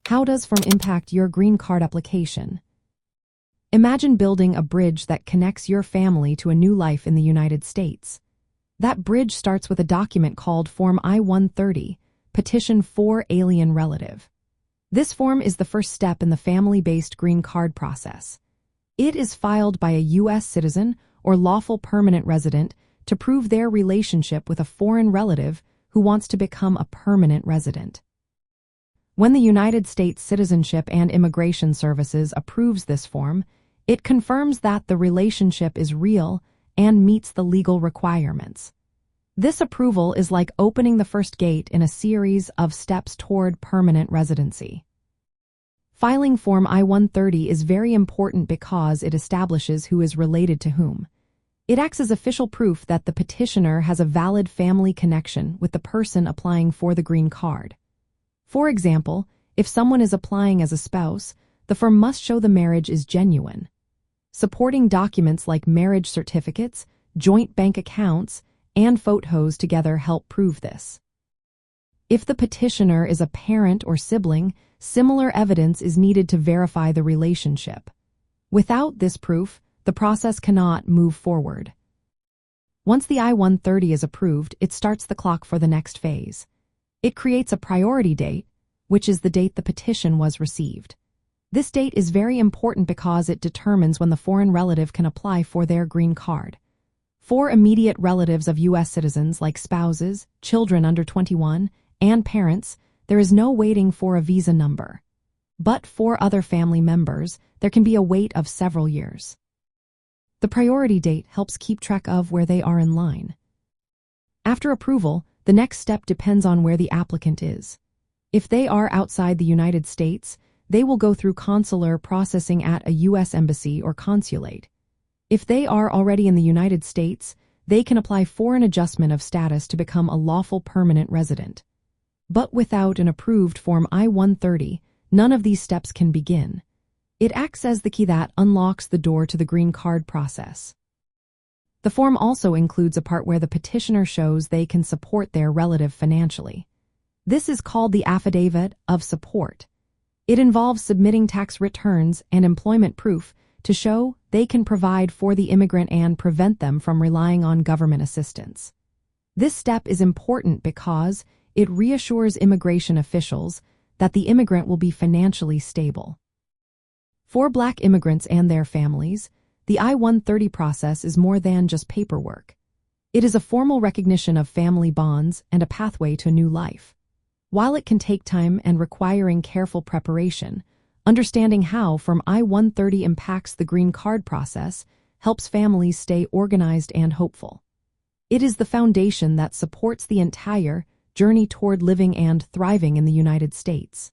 How does Form impact your green card application? Imagine building a bridge that connects your family to a new life in the United States. That bridge starts with a document called Form I-130, Petition for Alien Relative. This form is the first step in the family-based green card process. It is filed by a U.S. citizen or lawful permanent resident to prove their relationship with a foreign relative who wants to become a permanent resident. When the United States Citizenship and Immigration Services approves this form, it confirms that the relationship is real and meets the legal requirements. This approval is like opening the first gate in a series of steps toward permanent residency. Filing Form I-130 is very important because it establishes who is related to whom. It acts as official proof that the petitioner has a valid family connection with the person applying for the green card. For example, if someone is applying as a spouse, the form must show the marriage is genuine. Supporting documents like marriage certificates, joint bank accounts, and photos together help prove this. If the petitioner is a parent or sibling, similar evidence is needed to verify the relationship. Without this proof, the process cannot move forward. Once the I-130 is approved, it starts the clock for the next phase. It creates a priority date, which is the date the petition was received. This date is very important because it determines when the foreign relative can apply for their green card. For immediate relatives of U.S. citizens like spouses, children under 21, and parents, there is no waiting for a visa number. But for other family members, there can be a wait of several years. The priority date helps keep track of where they are in line. After approval, the next step depends on where the applicant is. If they are outside the United States, they will go through consular processing at a U.S. embassy or consulate. If they are already in the United States, they can apply for an adjustment of status to become a lawful permanent resident. But without an approved Form I-130, none of these steps can begin. It acts as the key that unlocks the door to the green card process. The form also includes a part where the petitioner shows they can support their relative financially. This is called the Affidavit of Support. It involves submitting tax returns and employment proof to show they can provide for the immigrant and prevent them from relying on government assistance. This step is important because it reassures immigration officials that the immigrant will be financially stable. For Black immigrants and their families, the I-130 process is more than just paperwork. It is a formal recognition of family bonds and a pathway to a new life. While it can take time and requiring careful preparation, understanding how Form I-130 impacts the green card process helps families stay organized and hopeful. It is the foundation that supports the entire journey toward living and thriving in the United States.